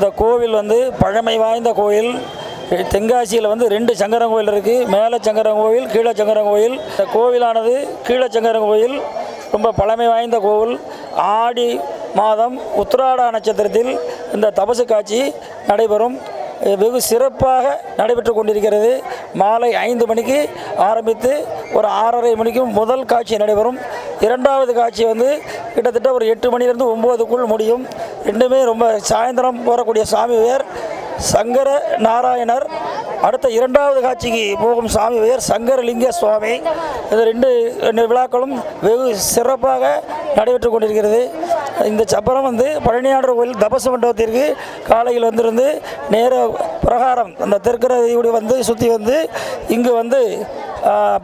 இந்த கோவில் வந்து பழமை வாய்ந்த கோயில். தென்காசியில் வந்து 2 சங்கரன் கோயில் இருக்குது. மேலே சங்கரன் கோயில், கீழே சங்கரன் கோயில். இந்த கோவிலானது கீழே சங்கரன் கோயில் ரொம்ப பழமை வாய்ந்த கோவில். ஆடி மாதம் உத்திராட நட்சத்திரத்தில் இந்த தபசு காட்சி நடைபெறும். வெகு சிறப்பாக நடைபெற்று கொண்டிருக்கிறது. மாலை 5 மணிக்கு ஆரம்பித்து ஒரு 6:30 மணிக்கும் முதல் காட்சி நடைபெறும். 2வது காட்சி வந்து கிட்டத்தட்ட ஒரு 8 மணிலேருந்து 9க்குள் முடியும். ரெண்டுமே ரொம்ப சாயந்தரம் போகக்கூடிய சாமி பெயர் சங்கர நாராயணர். அடுத்த 2வது காட்சிக்கு போகும் சாமி பெயர் சங்கரலிங்க சுவாமி. இந்த 2 விழாக்களும் வெகு சிறப்பாக நடைபெற்று கொண்டிருக்கிறது. இந்த சப்பரம் வந்து பழனியாண்டவர் கோயில் தபசு மண்டபத்திற்கு காலையில் வந்திருந்து நேர பிரகாரம் அந்த தெற்கரையோடு வந்து சுற்றி வந்து இங்கு வந்து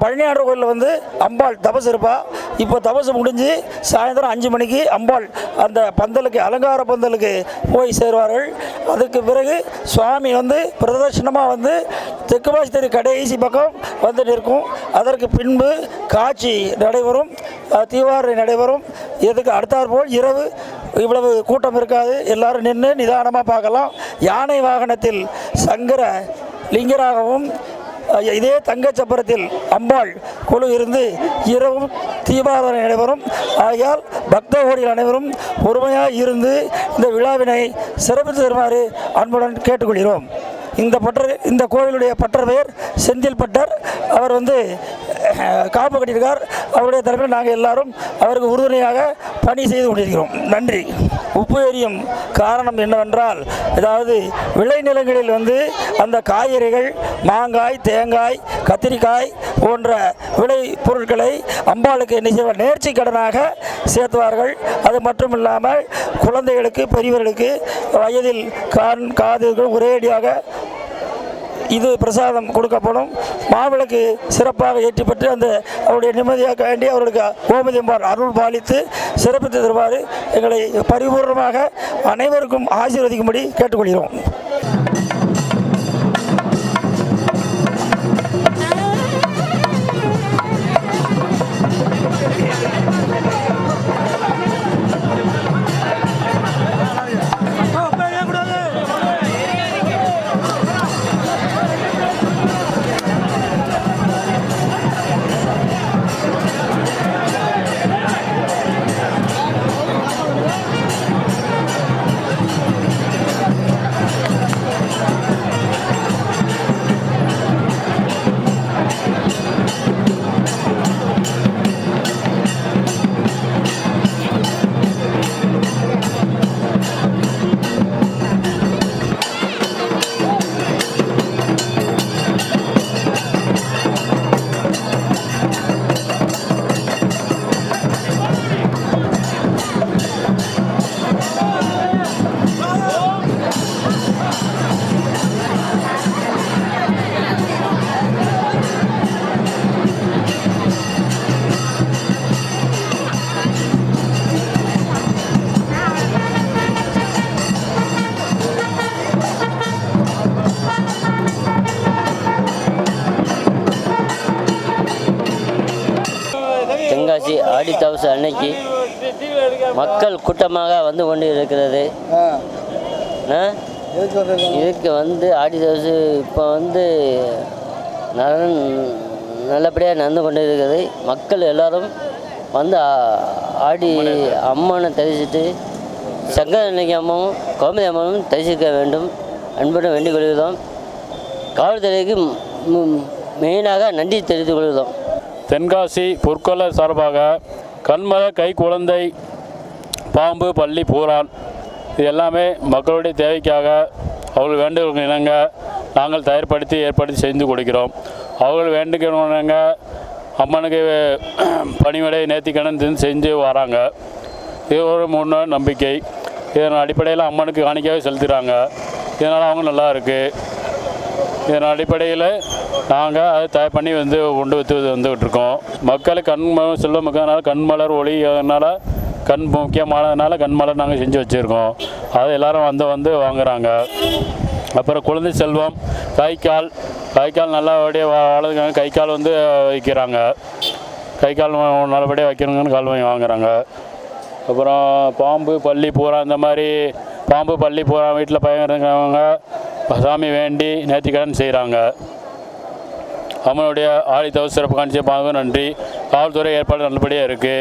பழனியாண்டவர் கோயிலில் வந்து அம்பாள் தபசு இருப்பாள். இப்போ தபசு முடிஞ்சு சாயந்தரம் 5 மணிக்கு அம்பாள் அந்த பந்தலுக்கு அலங்கார பந்தலுக்கு போய் சேருவார்கள். அதுக்கு பிறகு சுவாமி வந்து பிரதர்ஷனமாக வந்து தெற்கு பாசி தெரு கடைசி பக்கம் வந்து நிற்கும். அதற்கு பின்பு காட்சி நடைபெறும், தீவாரை நடைபெறும். இதுக்கு அடுத்தாற்போல் இரவு இவ்வளவு கூட்டம் இருக்காது. எல்லோரும் நின்று நிதானமாக பார்க்கலாம். யானை வாகனத்தில் சங்கர லிங்கராகவும் இதே தங்கச்சப்பரத்தில் அம்பாள் குழு இருந்து இரவும் தீபாராதனை நடைபெறும். ஆகையால் பக்த கோடிகள் அனைவரும் பொறுமையாக இருந்து இந்த விழாவினை சிறப்பித்து தருமாறு அன்புடன் கேட்டுக்கொள்கிறோம். இந்த கோவிலுடைய பட்டர் பெயர் செந்தில் பட்டர். அவர் வந்து காப்பு கட்டியிருக்கார். அவருடைய தலைமையில் நாங்கள் எல்லாரும் அவருக்கு உறுதுணையாக பணி செய்து கொண்டிருக்கிறோம். நன்றி. உப்பு எரியும் காரணம் என்னவென்றால், அதாவது விளைநிலங்களில் வந்து அந்த காய்கறிகள் மாங்காய், தேங்காய், கத்திரிக்காய் போன்ற விளை பொருட்களை அம்பாளுக்கு நேர்ச்சி கடனாக சேர்த்துவார்கள். அது மட்டும் இல்லாமல் குழந்தைகளுக்கு பெரியவர்களுக்கு வயதில் காதுகள் ஒரேடியாக இது பிரசாதம் கொடுக்கப்படும். மாவிளக்கு சிறப்பாக ஏற்றிப்பட்டு அந்த அவருடைய நிம்மதியாக வேண்டி அவர்களுக்கு கோமதியம்பாள் அருள் பாலித்து சிறப்பித்து தருவார் எங்களை பரிபூர்ணமாக அனைவருக்கும் ஆசீர்வதிக்கும்படி கேட்டுக்கொள்கிறோம். தென்காசி ஆடி தபசு அன்னைக்கு மக்கள் கூட்டமாக வந்து கொண்டு இருக்கிறது. இதுக்கு வந்து ஆடி தபசு இப்போ வந்து நல்லபடியாக நடந்து கொண்டு இருக்கிறது. மக்கள் எல்லோரும் வந்து ஆடி அம்மனை தரிசித்து சங்கரலிங்க அம்மாவும் கோமதி அம்மனும் தரிசிக்க வேண்டும் அன்புடன் வேண்டிக் கொள்கிறோம். காவல்துறைக்கு மெயினாக நன்றி தெரிவித்துக் கொள்கிறோம். தென்காசி பொற்கொள்ளர் சார்பாக கண்மலர், கை குழந்தை, பாம்பு, பள்ளி, பூரான் இது எல்லாமே மக்களுடைய தேவைக்காக அவர்கள் வேண்டுகோளுக்கு இணங்க நாங்கள் ஏற்படுத்தி செய்து கொடுக்கிறோம். அவர்கள் வேண்டுகிறவங்க அம்மனுக்கு பணிவிடை நேர்த்திக்கடன் செஞ்சு வராங்க. இது ஒரு முன்ன நம்பிக்கை. இதன் அடிப்படையில் அம்மனுக்கு காணிக்கையாக செலுத்துகிறாங்க. இதனால் அவங்க நல்லா இருக்குது. இதன் அடிப்படையில் நாங்கள் அதை தயார் பண்ணி வந்துக்கிட்டு இருக்கோம். மக்களுக்கு செல்வ மக்கள்னால கண்மலர் ஒளி அதனால் முக்கியமானதுனால கண்மலர் நாங்கள் செஞ்சு வச்சுருக்கோம். அதை எல்லோரும் வந்து வாங்குகிறாங்க. அப்புறம் குழந்தை செல்வம், கைக்கால் நல்லபடியாக வாழறதுக்காக கைக்கால் வைக்கிறாங்க. கைக்கால் நல்லபடியாக வைக்கணுங்கன்னு கால் வாங்கி வாங்குகிறாங்க. அப்புறம் பாம்பு, பள்ளி, பூரா இந்த மாதிரி பாம்பு பள்ளி பூரா வீட்டில் பையன் இருக்கிறவங்க சாமி வேண்டி நேர்த்திக்கடன் செய்கிறாங்க. அம்மனுடைய ஆடி தவச சிறப்பு காணிச்ச நன்றி. காவல்துறை ஏற்பாடு நல்லபடியாக இருக்குது.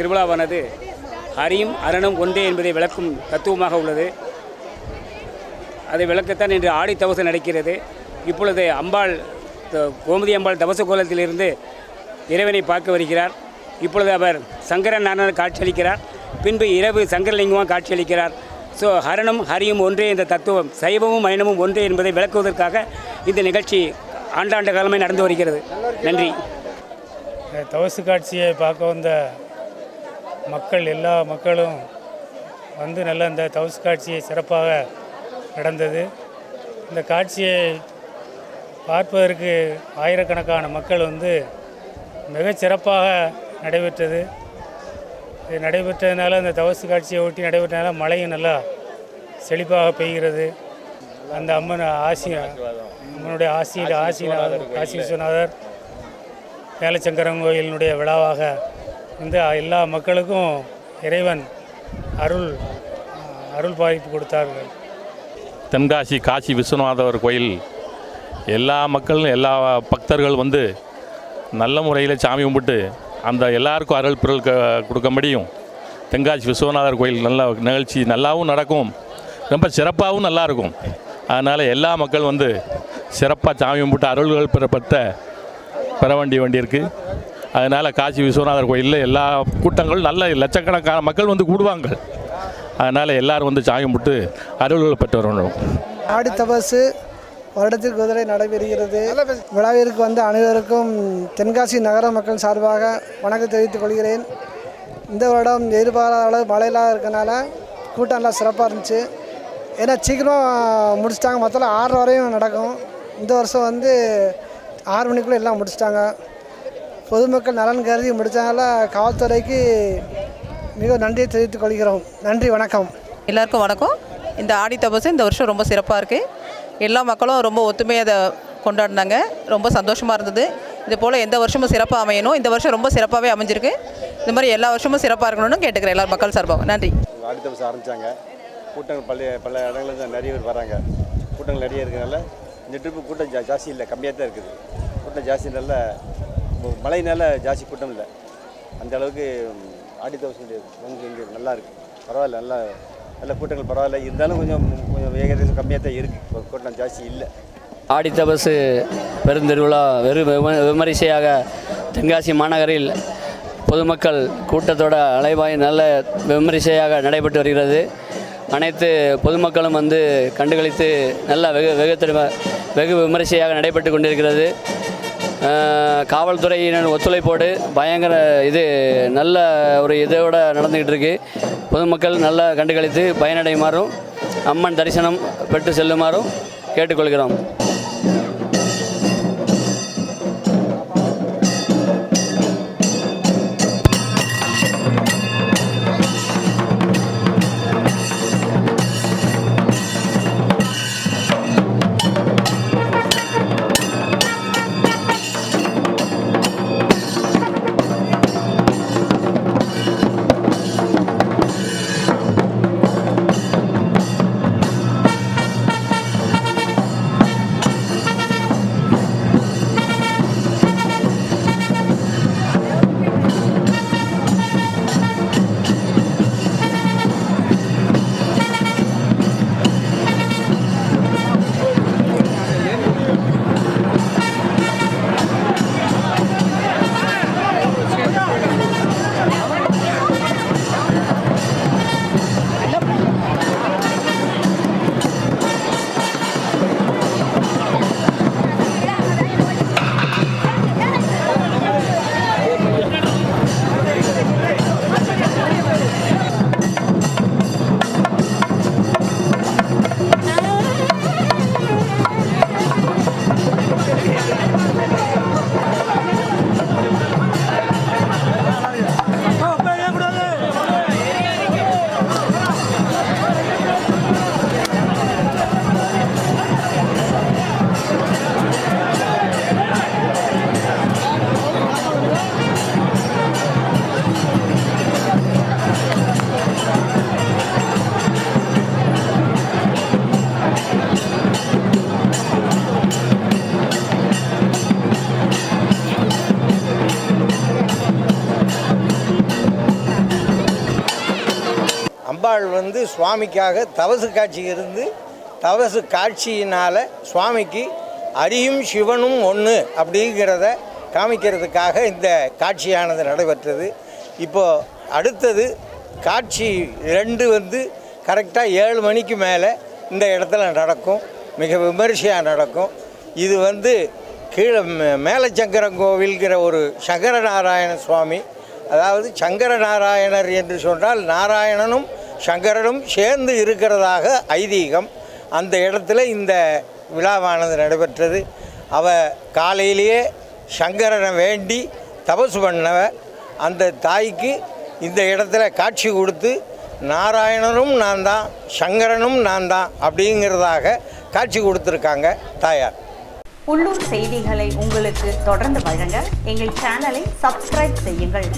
திருவிழாவானது ஹரியும் அரணம் ஒன்றே என்பதை விளக்கும் தத்துவமாக உள்ளது. அதை விளக்கத்தான் இன்று ஆடி தவசம் நடக்கிறது. இப்பொழுது அம்பாள் கோமதி அம்பாள் தவச கோலத்திலிருந்து இறைவனை பார்க்க வருகிறார். இப்பொழுது அவர் சங்கரநாதன் காட்சியளிக்கிறார். பின்பு இரவு சங்கரலிங்கமாக காட்சியளிக்கிறார். ஸோ ஹரணம் ஹரியும் ஒன்றே என்ற தத்துவம், சைவமும் மைனமும் ஒன்றே என்பதை விளக்குவதற்காக இந்த நிகழ்ச்சி ஆண்டாண்டு காலமே நடந்து வருகிறது. நன்றி. தவசு காட்சியை பார்க்க வந்த மக்கள், எல்லா மக்களும் வந்து நல்ல இந்த தவசு காட்சியை சிறப்பாக நடந்தது. இந்த காட்சியை பார்ப்பதற்கு ஆயிரக்கணக்கான மக்கள் வந்து மிகச் சிறப்பாக நடைபெற்றது. இது நடைபெற்றதுனால, இந்த தவசு காட்சியை ஒட்டி நடைபெற்றதுனால மழையும் நல்லா செழிப்பாக பெய்கிறது. அந்த அம்மனுடைய காசி விஸ்வநாதர் மேலச்சங்கரங்கோயிலினுடைய விழாவாக இந்த எல்லா மக்களுக்கும் இறைவன் அருள் பாதிப்பு கொடுத்தார்கள். தென்காசி காசி விஸ்வநாதர் கோயில் எல்லா மக்களும், எல்லா பக்தர்கள் வந்து நல்ல முறையில் சாமி கும்பிட்டு அந்த எல்லாருக்கும் அருள் பிறல் கொடுக்கும்படியும் தென்காசி விஸ்வநாதர் கோயில் நல்ல நிகழ்ச்சி நல்லாவும் நடக்கும், ரொம்ப சிறப்பாகவும் நல்லாயிருக்கும். அதனால் எல்லா மக்கள் வந்து சிறப்பாக சாமி கும்பிட்டு அருள்கள் பெற வேண்டியிருக்கு. அதனால் காசி விஸ்வநாதர் கோயிலில் எல்லா கூட்டங்களும் நல்ல லட்சக்கணக்கான மக்கள் வந்து கூடுவாங்க. அதனால் எல்லோரும் வந்து சாமி கும்பிட்டு அருள்கள் பெற்று வரணும். ஆடி தபசு வருடத்திற்கு குதிரை நடைபெறுகிறது. விழாவிற்கு வந்த அனைவருக்கும் தென்காசி நகர மக்கள் சார்பாக வணக்கம் தெரிவித்துக் கொள்கிறேன். இந்த வருடம் எதிர்பாராத அளவு மழையெல்லாம் இருக்கனால கூட்டம் எல்லாம் சிறப்பாக இருந்துச்சு. ஏன்னா சீக்கிரமாக முடிச்சிட்டாங்க. மொத்தம் 6 வரையும் நடக்கும். இந்த வருஷம் வந்து 6 மணிக்குள்ளே எல்லாம் முடிச்சிட்டாங்க. பொதுமக்கள் நலன் கருதி முடித்தனால காவல்துறைக்கு மிக நன்றியை தெரிவித்துக் கொள்கிறோம். நன்றி, வணக்கம். எல்லாருக்கும் வணக்கம். இந்த ஆடி தபசு இந்த வருஷம் ரொம்ப சிறப்பாக இருக்குது. எல்லா மக்களும் ரொம்ப ஒத்துமையாக அதை கொண்டாடினாங்க. ரொம்ப சந்தோஷமாக இருந்தது. இது போல் எந்த வருஷமும் சிறப்பாக அமையணும். இந்த வருஷம் ரொம்ப சிறப்பாகவே அமைஞ்சிருக்கு. இந்த மாதிரி எல்லா வருஷமும் சிறப்பாக இருக்கணும்னு கேட்டுக்கிறேன் எல்லா மக்கள் சார்பாக. நன்றி. ஆடி தபசு ஆரம்பித்தாங்க. கூட்டங்கள் பல இடங்கள்லேருந்து நிறைய பேர் வராங்க. கூட்டங்கள் நிறைய இருக்கிறனால இந்த ட்ரிப்பு கூட்டம் ஜாஸ்தி இல்லை, கம்மியாக தான் இருக்குது. கூட்டம் ஜாஸ்தினால மழையினால ஜாஸ்தி கூட்டம் இல்லை. அந்த அளவுக்கு ஆடி தபசு இங்கே நல்லா இருக்குது. பரவாயில்ல, நல்ல கூட்டங்கள் பரவாயில்ல. இருந்தாலும் கொஞ்சம் ஏகദേശம் கம்மியாக தான் இருக்குது, கூட்டம் ஜாஸ்தி இல்லை. ஆடி தபசு பெருந்திருவிழா விமரிசையாக தென்காசி மாநகரில் பொதுமக்கள் கூட்டத்தோட அலைவாய் நல்ல விமரிசையாக நடைபெற்று வருகிறது. அனைத்து பொதுமக்களும் வந்து கண்டுகளித்து நல்ல வெகு விமரிசையாக நடைபெற்று கொண்டிருக்கிறது. காவல்துறையினர் ஒத்துழைப்போடு பயங்கர நல்ல ஒரு இதோடு நடந்துக்கிட்டு இருக்கு. பொதுமக்கள் நல்லா கண்டுகளித்து பயனடையுமாறும் அம்மன் தரிசனம் பெற்று செல்லுமாறும் கேட்டுக்கொள்கிறோம். அம்பாள் வந்து சுவாமிக்காக தவசு காட்சி இருந்து தவசு காட்சியினால் சுவாமிக்கு அரியும் சிவனும் ஒன்று அப்படிங்கிறத காமிக்கிறதுக்காக இந்த காட்சியானது நடைபெற்றது. இப்போது அடுத்தது காட்சி 2 வந்து கரெக்டாக 7 மணிக்கு மேலே இந்த இடத்துல நடக்கும். மிக விமரிசையாக நடக்கும். இது வந்து கீழே மேலச்சங்கரங்கோவில்கிற ஒரு சங்கரநாராயண சுவாமி, அதாவது சங்கரநாராயணர் என்று சொன்னால் நாராயணனும் சங்கரனும் சேர்ந்து இருக்கிறதாக ஐதீகம். அந்த இடத்துல இந்த விழாவானது நடைபெற்றது. அவ காலையிலேயே சங்கரனை வேண்டி தபசு பண்ணவ அந்த தாய்க்கு இந்த இடத்துல காட்சி கொடுத்து நாராயணனும் நான் தான் சங்கரனும் நான் தான் அப்படிங்கிறதாக காட்சி கொடுத்துருக்காங்க தாயார். உள்ளூர் செய்திகளை உங்களுக்கு தொடர்ந்து வழங்க எங்கள் சேனலை சப்ஸ்கிரைப் செய்யுங்கள்.